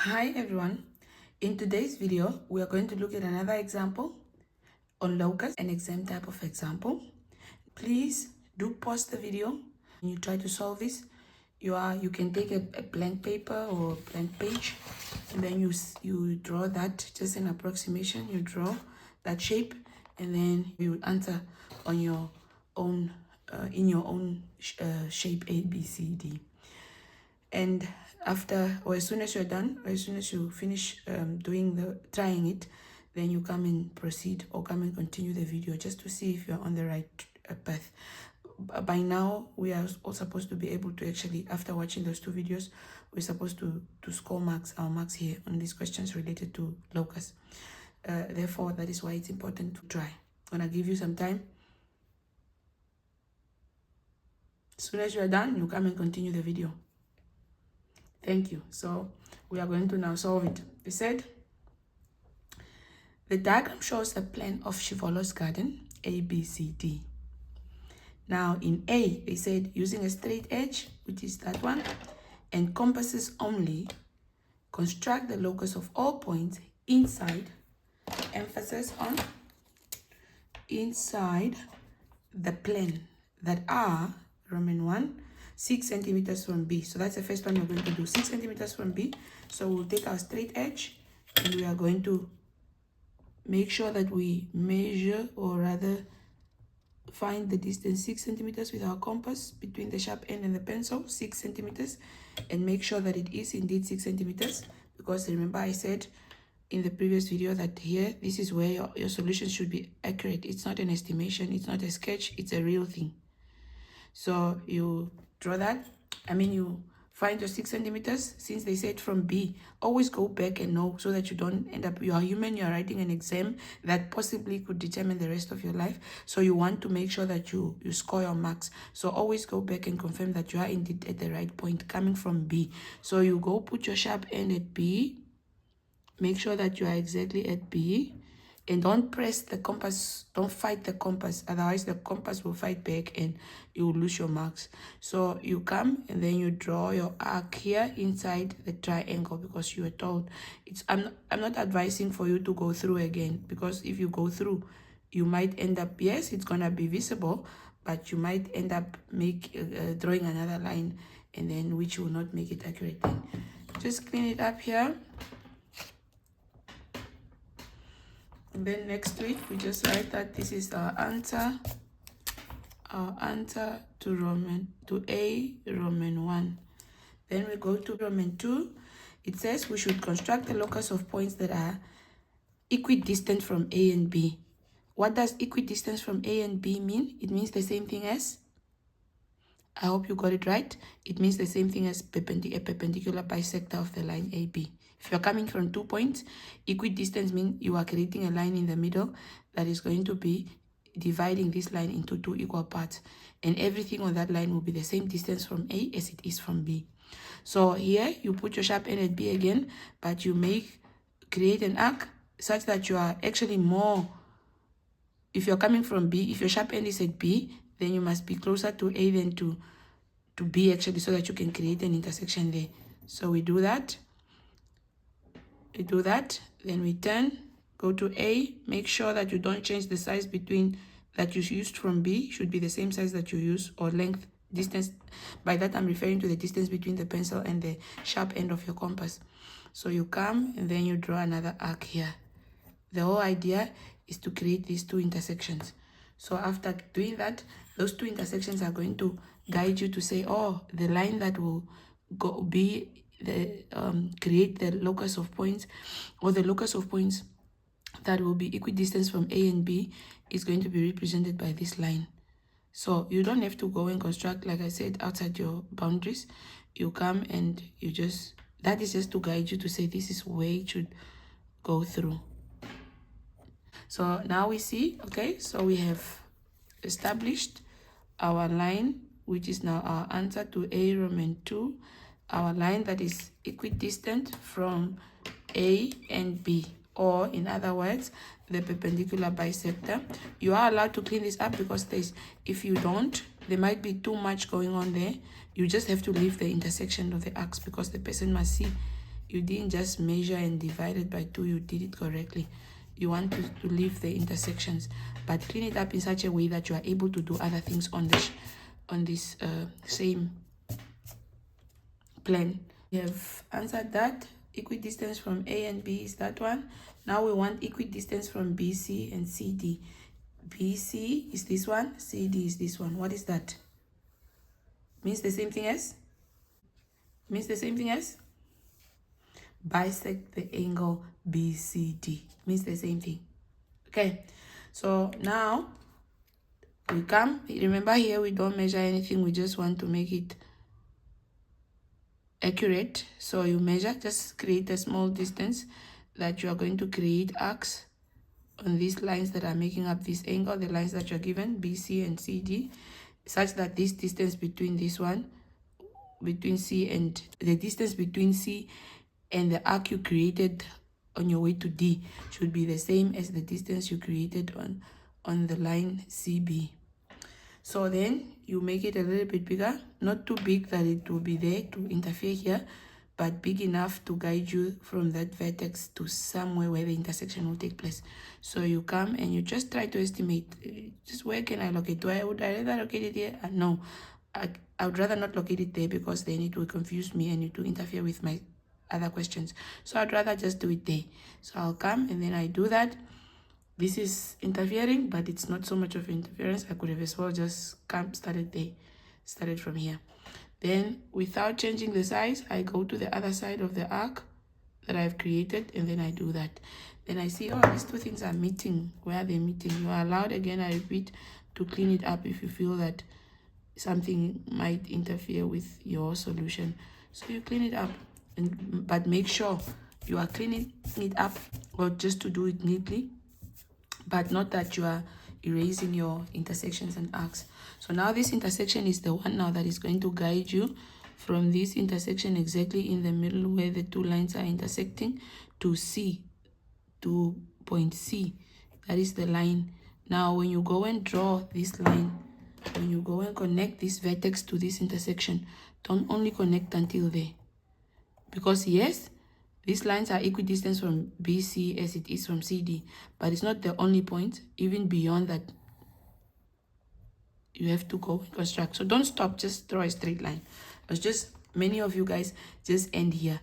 Hi everyone, in today's video we are going to look at another example on Locus, an exam type of example. Please do pause the video and you try to solve this. You can take a blank paper or a blank page and then you draw that, just an approximation. You draw that shape and then you answer on your own in your own shape A, B, C, D. And after, or as soon as you're done, or as soon as you finish trying it, then you come and proceed or come and continue the video just to see if you're on the right path. By now, we are all supposed to be able to actually, after watching those two videos, we're supposed to score our marks here on these questions related to Locus. Therefore, that is why it's important to try. I'm gonna give you some time. As soon as you're done, you come and continue the video. Thank you. So we are going to now solve it. We said the diagram shows a plan of Chivolo's garden, A, B, C, D. Now in A, they said using a straight edge, which is that one, and compasses only, construct the locus of all points inside, emphasis on inside the plane that are, Roman 1, 6 centimeters from B. So that's the first one we're going to do, 6 centimeters from B. So we'll take our straight edge and we are going to make sure that we measure, or rather find the distance 6 centimeters with our compass between the sharp end and the pencil, 6 centimeters, and make sure that it is indeed 6 centimeters, because remember I said in the previous video that here, this is where your solution should be accurate. It's not an estimation, it's not a sketch, it's a real thing. So you draw that, you find your 6 centimeters. Since they said from B, always go back and know, so that you don't end up, you are human, you are writing an exam that possibly could determine the rest of your life. So you want to make sure that you score your marks. So always go back and confirm that you are indeed at the right point coming from B. So you go put your sharp end at B, make sure that you are exactly at B, and don't press the compass, don't fight the compass, otherwise the compass will fight back and you will lose your marks. So you come and then you draw your arc here inside the triangle, because you were told I'm not advising for you to go through again, because if you go through, you might end up, yes, it's gonna be visible, but you might end up drawing another line, and then which will not make it accurate. Then just clean it up here. And then next to it, we just write that this is our answer to A, Roman 1. Then we go to Roman 2. It says we should construct the locus of points that are equidistant from A and B. What does equidistance from A and B mean? It means the same thing as, I hope you got it right, it means the same thing as a perpendicular bisector of the line AB. If you're coming from 2 points, equidistance means you are creating a line in the middle that is going to be dividing this line into 2 equal parts. And everything on that line will be the same distance from A as it is from B. So here, you put your sharp end at B again, but you create an arc such that you are actually more, if you're coming from B, if your sharp end is at B, then you must be closer to A than to B actually, so that you can create an intersection there. So we do that. Then we turn, go to A, make sure that you don't change the size between that you used from B, should be the same size that you use, or length, distance. By that I'm referring to the distance between the pencil and the sharp end of your compass. So you come and then you draw another arc here. The whole idea is to create these 2 intersections. So after doing that, those 2 intersections are going to guide you to say, oh, the line that will create the locus of points, or the locus of points that will be equidistant from A and B, is going to be represented by this line. So you don't have to go and construct, like I said, outside your boundaries. You come and that is just to guide you to say this is where it should go through. So now we see, okay, so we have established our line, which is now our answer to A, Roman 2, our line that is equidistant from A and B, or in other words, the perpendicular bisector. You are allowed to clean this up, because if you don't, there might be too much going on there. You just have to leave the intersection of the arcs, because the person must see you didn't just measure and divide it by 2, you did it correctly. You want to leave the intersections, but clean it up in such a way that you are able to do other things on this same plan. We have answered that. Equidistance from A and B is that one. Now we want equidistance from BC and CD. BC is this one, CD is this one. What is that? Means the same thing as? Means the same thing as? Bisect the angle BCD. Means the same thing. Okay, so now we come. Remember here we don't measure anything. We just want to make it accurate. So you measure, just create a small distance that you are going to create arcs on these lines that are making up this angle, the lines that you're given, BC and CD, such that this distance between this one, between C and the distance between C and the arc you created on your way to D should be the same as the distance you created on the line CB. So then you make it a little bit bigger, not too big that it will be there to interfere here, but big enough to guide you from that vertex to somewhere where the intersection will take place. So you come and you just try to estimate, just where can I locate? Would I rather locate it here? No, I would rather not locate it there because then it will confuse me and it will interfere with my other questions. So I'd rather just do it there. So I'll come and then I do that. This is interfering, but it's not so much of interference. I could have as well just started there, started from here. Then without changing the size, I go to the other side of the arc that I've created, and then I do that. Then I see, oh, these two things are meeting. Where are they meeting? You are allowed, again, I repeat, to clean it up if you feel that something might interfere with your solution. So you clean it up, but make sure you are cleaning it up, or just to do it neatly, but not that you are erasing your intersections and arcs. So now this intersection is the one now that is going to guide you from this intersection exactly in the middle where the two lines are intersecting to C, to point C. That is the line. Now when you go and draw this line, when you go and connect this vertex to this intersection, don't only connect until there. Because yes, these lines are equidistant from BC as it is from CD, but it's not the only point. Even beyond that, you have to go and construct. So don't stop, just draw a straight line. It's just, many of you guys just end here.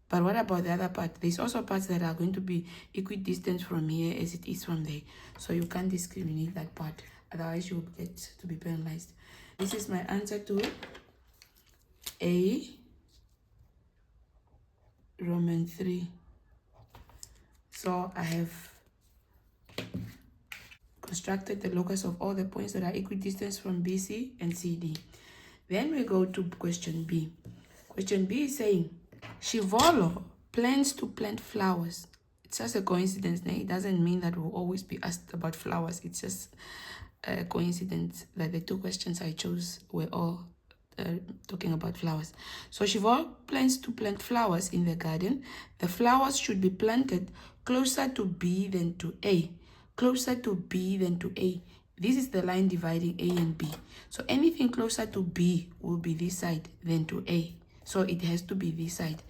But what about the other part? There's also parts that are going to be equidistant from here as it is from there. So you can't discriminate that part. Otherwise, you'll get to be penalized. This is my answer to A, Roman 3. So I have constructed the locus of all the points that are equidistant from BC and CD. Then we go to question B. Question B is saying, Shivolo plans to plant flowers. It's just a coincidence. It doesn't mean that we'll always be asked about flowers. It's just a coincidence that the two questions I chose were all talking about flowers. So Shivolo plans to plant flowers in the garden. The flowers should be planted closer to B than to A. Closer to B than to A. This is the line dividing A and B. So anything closer to B will be this side than to A. So it has to be this side.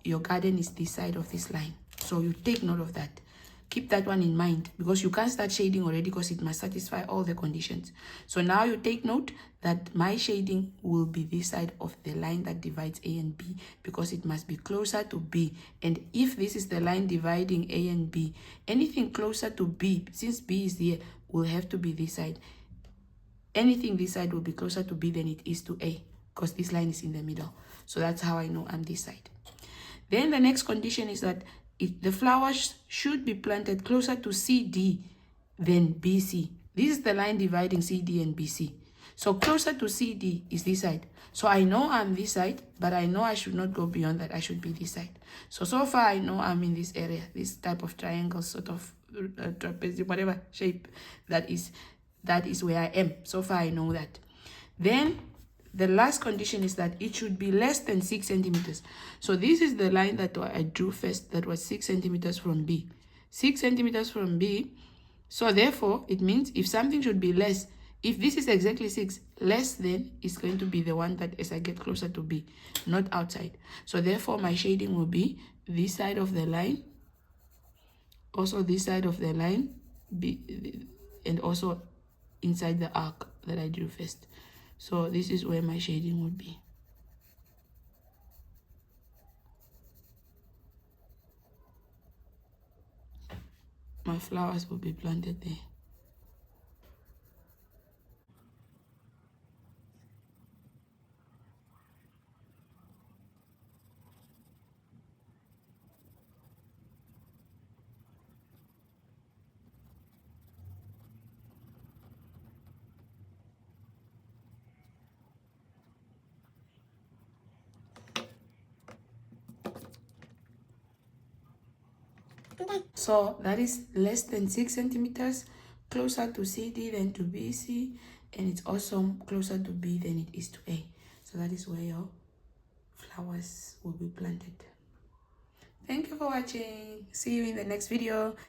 Your garden is this side of this line. So you take note of that. Keep that one in mind because you can't start shading already because it must satisfy all the conditions. So now you take note that my shading will be this side of the line that divides A and B because it must be closer to B. And if this is the line dividing A and B, anything closer to B, since B is here, will have to be this side. Anything this side will be closer to B than it is to A because this line is in the middle. So that's how I know I'm this side. Then the next condition is that the flowers should be planted closer to CD than BC. This is the line dividing CD and BC. So closer to CD is this side. So I know I'm this side, but I know I should not go beyond that. I should be this side. So far I know I'm in this area, this type of triangle, sort of trapezium, whatever shape that is where I am. So far I know that. Then the last condition is that it should be less than 6 centimeters. So this is the line that I drew first that was 6 centimeters from B. 6 centimeters from B. So therefore, it means if something should be less, If this is exactly 6, less than is going to be the one that as I get closer to B, not outside. So therefore my shading will be this side of the line, also this side of the line, B, and also inside the arc that I drew first. So this is where my shading would be. My flowers will be planted there. So that is less than 6 centimeters, closer to CD than to BC, and it's also closer to B than it is to A. So that is where your flowers will be planted. Thank you for watching. See you in the next video.